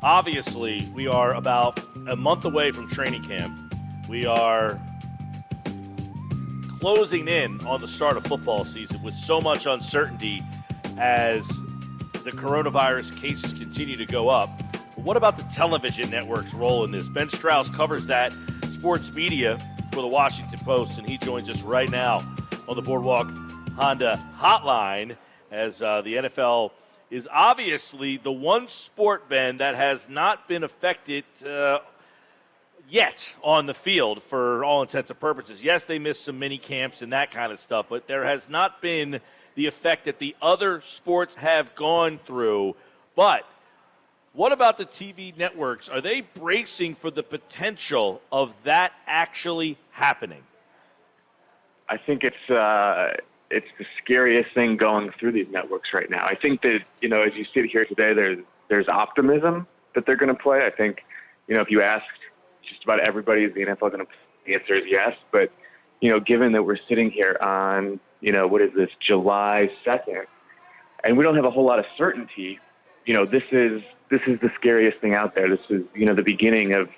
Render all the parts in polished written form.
Obviously, we are about a month away from training camp. We are closing in on the start of football season with so much uncertainty as the coronavirus cases continue to go up. But what about the television network's role in this? Ben Strauss covers that sports media for the Washington Post, and he joins us right now on the Boardwalk Honda Hotline as the NFL is obviously the one sport, Ben, that has not been affected yet on the field for all intents and purposes. Yes, they missed some mini camps and that kind of stuff, but there has not been the effect that the other sports have gone through. But what about the TV networks? Are they bracing for the potential of that actually happening? I think it's the scariest thing going through these networks right now. I think that, as you sit here today, there's optimism that they're going to play. I think, if you asked just about everybody, is the NFL going to play? The answer is yes. But, given that we're sitting here on, what is this, July 2nd, and we don't have a whole lot of certainty, this is the scariest thing out there. This is, the beginning of,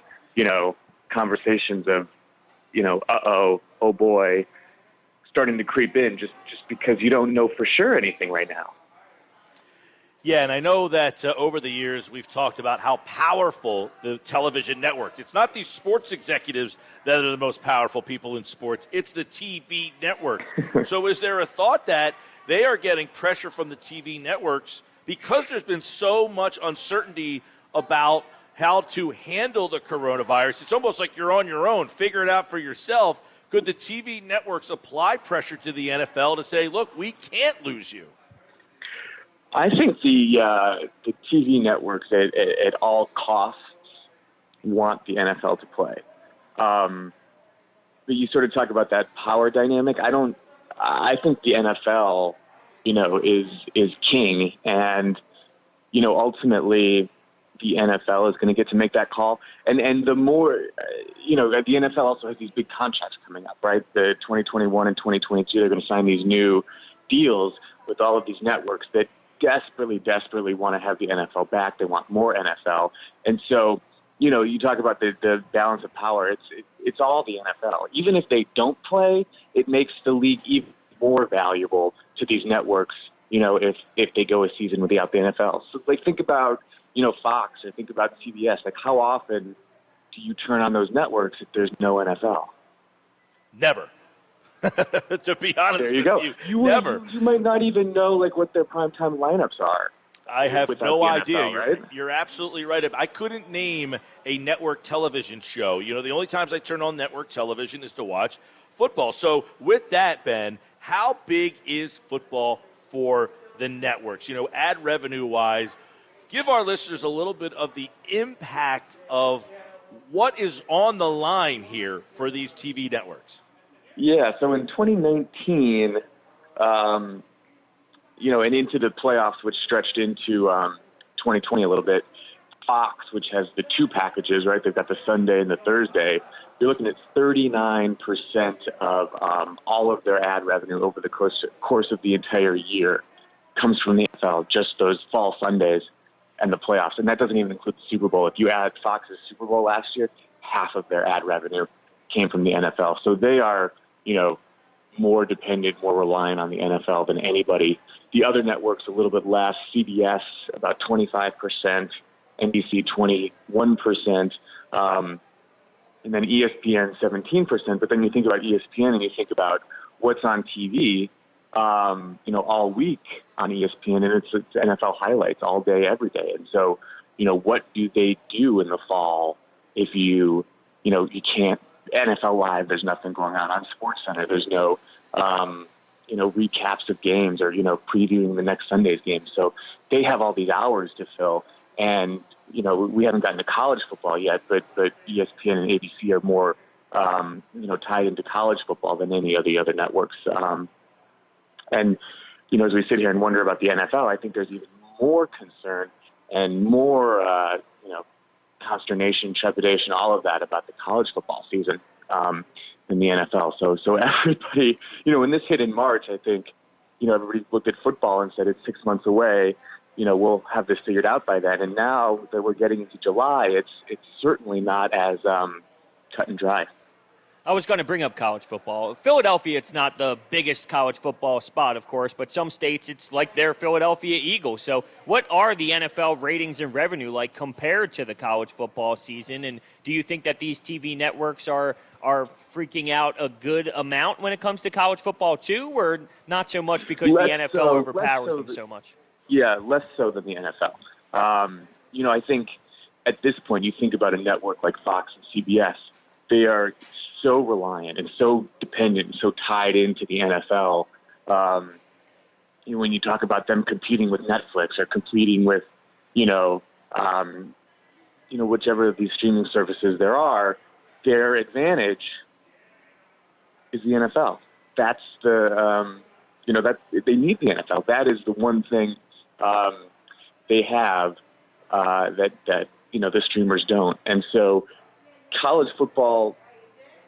conversations of, oh boy, starting to creep in just because you don't know for sure anything right now. Yeah, and I know that over the years we've talked about how powerful the television networks. It's not these sports executives that are the most powerful people in sports. It's the TV networks. So is there a thought that they are getting pressure from the TV networks because there's been so much uncertainty about how to handle the coronavirus? It's almost like you're on your own. Figure it out for yourself. Could the TV networks apply pressure to the NFL to say, look, we can't lose you? I think the TV networks at all costs want the NFL to play. But you sort of talk about that power dynamic. I think the NFL, is king, and ultimately the NFL is going to get to make that call. And the more, the NFL also has these big contracts coming up, right? The 2021 and 2022, they're going to sign these new deals with all of these networks that desperately want to have the NFL back. They want more NFL. And so, you talk about the balance of power. It's all the NFL. Even if they don't play, it makes the league even more valuable to these networks, if they go a season without the NFL. So, think about, Fox, or think about CBS. How often do you turn on those networks if there's no NFL? Never. To be honest there you go. Never. You might not even know what their primetime lineups are. I have no idea. NFL, right? You're absolutely right. I couldn't name a network television show. The only times I turn on network television is to watch football. So with that, Ben, how big is football for the networks? Ad revenue-wise, give our listeners a little bit of the impact of what is on the line here for these TV networks. Yeah, so in 2019, and into the playoffs, which stretched into 2020 a little bit, Fox, which has the two packages, right? They've got the Sunday and the Thursday. You're looking at 39% of all of their ad revenue over the course of the entire year comes from the NFL, just those fall Sundays and the playoffs. And that doesn't even include the Super Bowl. If you add Fox's Super Bowl last year, half of their ad revenue came from the NFL. So they are, more dependent, more reliant on the NFL than anybody. The other networks a little bit less. CBS about 25%, NBC 21%, and then ESPN 17%. But then you think about ESPN and you think about what's on TV, all week on ESPN, and it's NFL highlights all day, every day. And so, what do they do in the fall if you can't, NFL Live, there's nothing going on SportsCenter. There's no, recaps of games or, previewing the next Sunday's game. So they have all these hours to fill. And, we haven't gotten to college football yet, but ESPN and ABC are more, tied into college football than any of the other networks. And, as we sit here and wonder about the NFL, I think there's even more concern and more, consternation, trepidation, all of that about the college football season in the NFL. So everybody, when this hit in March, I think, everybody looked at football and said it's 6 months away. we'll have this figured out by then. And now that we're getting into July, it's certainly not as cut and dry. I was going to bring up college football. Philadelphia, it's not the biggest college football spot, of course, but some states it's like their Philadelphia Eagles. So what are the NFL ratings and revenue like compared to the college football season? And do you think that these TV networks are freaking out a good amount when it comes to college football too, or not so much because the NFL overpowers them so much? Yeah, less so than the NFL. I think at this point you think about a network like Fox and CBS, they are so reliant and so dependent and so tied into the NFL. When you talk about them competing with Netflix or competing with, whichever of these streaming services there are, their advantage is the NFL. That's that they need the NFL. That is the one thing they have that the streamers don't. And so college football,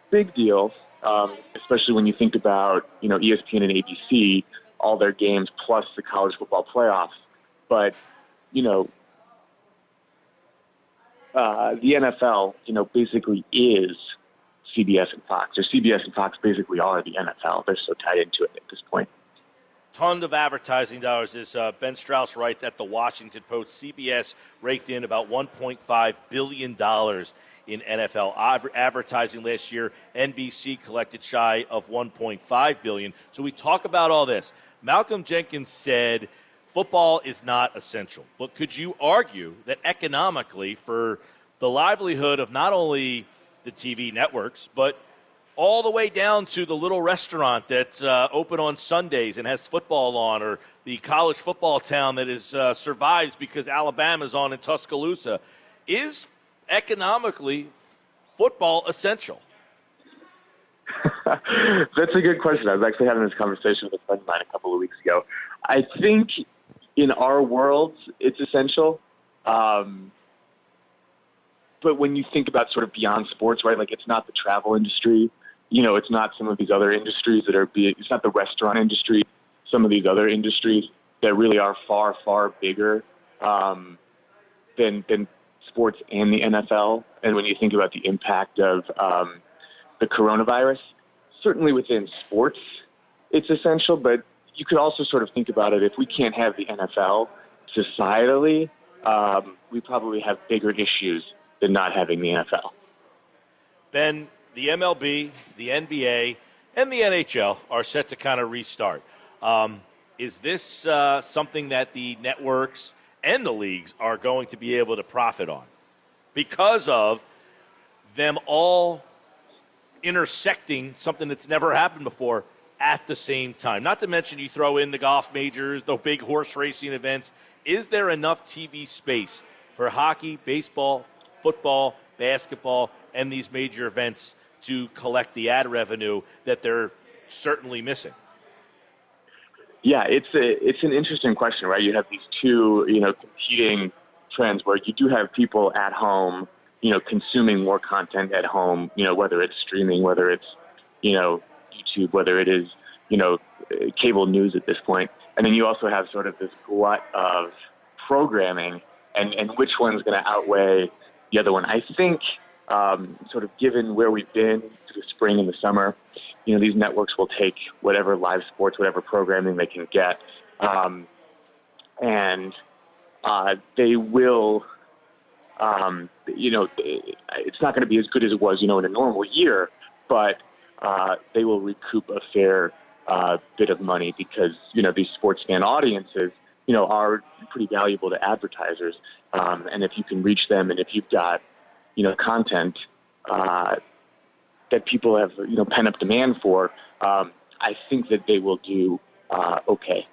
big deal, especially when you think about, ESPN and ABC, all their games plus the college football playoffs. But, the NFL, basically is CBS and Fox. Or CBS and Fox basically are the NFL. They're so tied into it at this point. Tons of advertising dollars. As Ben Strauss writes at the Washington Post, CBS raked in about $1.5 billion in NFL advertising last year. NBC collected shy of $1.5 billion. So we talk about all this. Malcolm Jenkins said football is not essential. But could you argue that economically, for the livelihood of not only the TV networks, but all the way down to the little restaurant that's open on Sundays and has football on, or the college football town that is survives because Alabama's on in Tuscaloosa, is economically football essential? That's a good question. I was actually having this conversation with a friend of mine a couple of weeks ago. I think in our worlds, it's essential. But when you think about sort of beyond sports, right, like it's not the travel industry, it's not some of these other industries it's not the restaurant industry, some of these other industries that really are far, far bigger than sports and the NFL. And when you think about the impact of the coronavirus, certainly within sports, it's essential, but you could also sort of think about it, if we can't have the NFL societally, we probably have bigger issues than not having the NFL. Ben, the MLB, the NBA, and the NHL are set to kind of restart. Is this something that the networks and the leagues are going to be able to profit on because of them all intersecting something that's never happened before at the same time? Not to mention you throw in the golf majors, the big horse racing events. Is there enough TV space for hockey, baseball, football, basketball, and these major events to collect the ad revenue that they're certainly missing? Yeah, it's an interesting question, right? You have these two, competing trends where you do have people at home, consuming more content at home, whether it's streaming, whether it's, YouTube, whether it is, cable news at this point. And then you also have sort of this glut of programming and which one's going to outweigh the other one. I think sort of given where we've been through the spring and the summer, these networks will take whatever live sports, whatever programming they can get, and they will, it's not going to be as good as it was, in a normal year, but they will recoup a fair bit of money because, these sports fan audiences, are pretty valuable to advertisers. And if you can reach them and if you've got, content that people have, pent-up demand for, I think that they will do okay.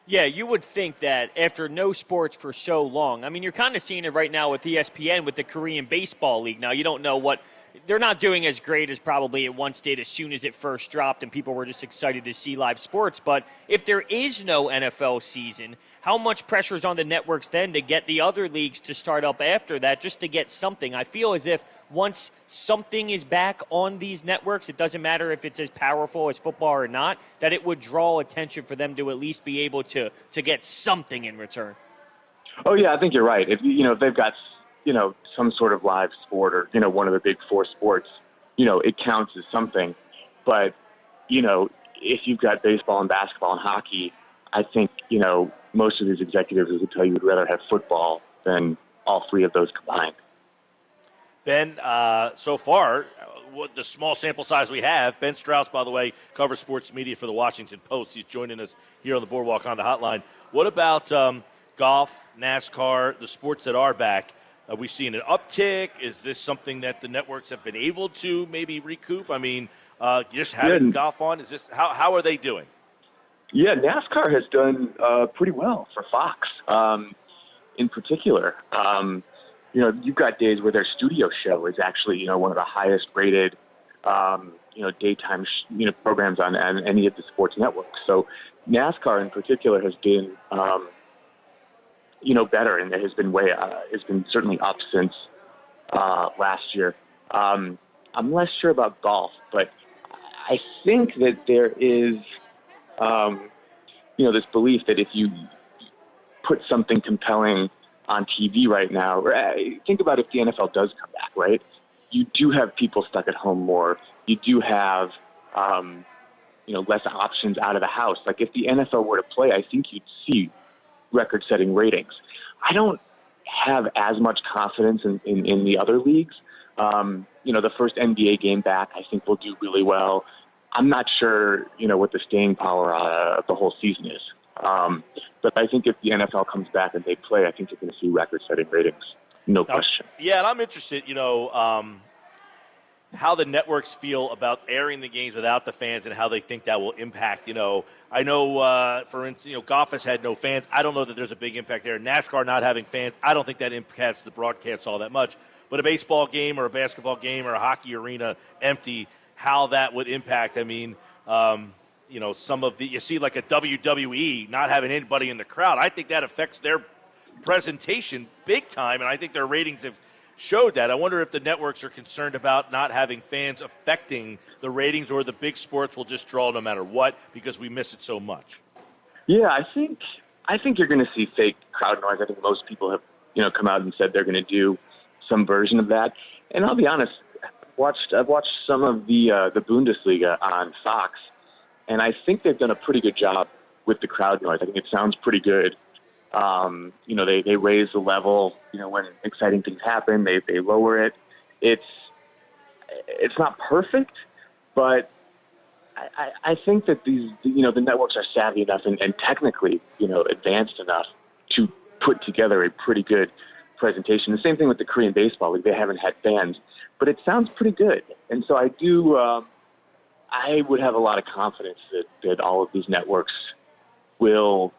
Yeah, you would think that after no sports for so long, I mean, you're kind of seeing it right now with ESPN with the Korean Baseball League. Now, you don't know what they're not doing as great as probably it once did as soon as it first dropped and people were just excited to see live sports. But if there is no NFL season, how much pressure is on the networks then to get the other leagues to start up after that just to get something? I feel as if once something is back on these networks, it doesn't matter if it's as powerful as football or not, that it would draw attention for them to at least be able to get something in return? Oh yeah, I think you're right. If if they've got some sort of live sport or one of the big four sports, it counts as something. But if you've got baseball and basketball and hockey, I think most of these executives would tell you would rather have football than all three of those combined. Ben, so far, the small sample size we have, Ben Strauss, by the way, covers sports media for the Washington Post. He's joining us here on the Boardwalk Honda Hotline. What about golf, NASCAR, the sports that are back? Are we seeing an uptick? Is this something that the networks have been able to maybe recoup? I mean, just having golf on, is this how are they doing? Yeah, NASCAR has done pretty well for Fox, in particular. You've got days where their studio show is actually, one of the highest rated, daytime, programs on any of the sports networks. So NASCAR in particular has been, better, and it has been it's been certainly up since last year. I'm less sure about golf, but I think that there is, this belief that if you put something compelling on TV right now, think about if the NFL does come back, right? You do have people stuck at home more. You do have, less options out of the house. Like if the NFL were to play, I think you'd see record-setting ratings. I don't have as much confidence in the other leagues. The first NBA game back, I think will do really well. I'm not sure, what the staying power of the whole season is. But I think if the NFL comes back and they play, I think you're going to see record-setting ratings, no question. Yeah, and I'm interested, how the networks feel about airing the games without the fans and how they think that will impact, I know, for instance, golf has had no fans. I don't know that there's a big impact there. NASCAR not having fans, I don't think that impacts the broadcast all that much. But a baseball game or a basketball game or a hockey arena empty, how that would impact, I mean, some of you see like a WWE not having anybody in the crowd. I think that affects their presentation big time, and I think their ratings have showed that. I wonder if the networks are concerned about not having fans affecting the ratings, or the big sports will just draw no matter what because we miss it so much. Yeah, I think you're going to see fake crowd noise. I think most people have come out and said they're going to do some version of that. And I'll be honest, I've watched some of the Bundesliga on Fox, and I think they've done a pretty good job with the crowd noise. I think it sounds pretty good. They raise the level, when exciting things happen, they lower it. It's not perfect, but I think that the networks are savvy enough and technically, advanced enough to put together a pretty good presentation. The same thing with the Korean baseball league. They haven't had fans, but it sounds pretty good. And so I would have a lot of confidence that all of these networks will,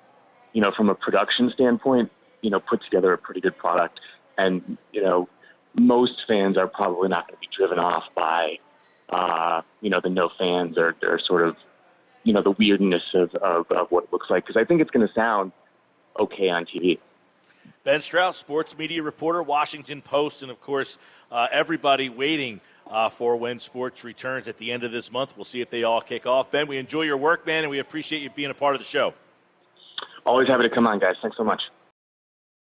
from a production standpoint, put together a pretty good product. And, most fans are probably not going to be driven off by, the no fans or sort of, the weirdness of what it looks like. Because I think it's going to sound okay on TV. Ben Strauss, sports media reporter, Washington Post, and, of course, everybody waiting for when sports returns at the end of this month. We'll see if they all kick off. Ben, we enjoy your work, man, and we appreciate you being a part of the show. Always happy to come on, guys. Thanks so much.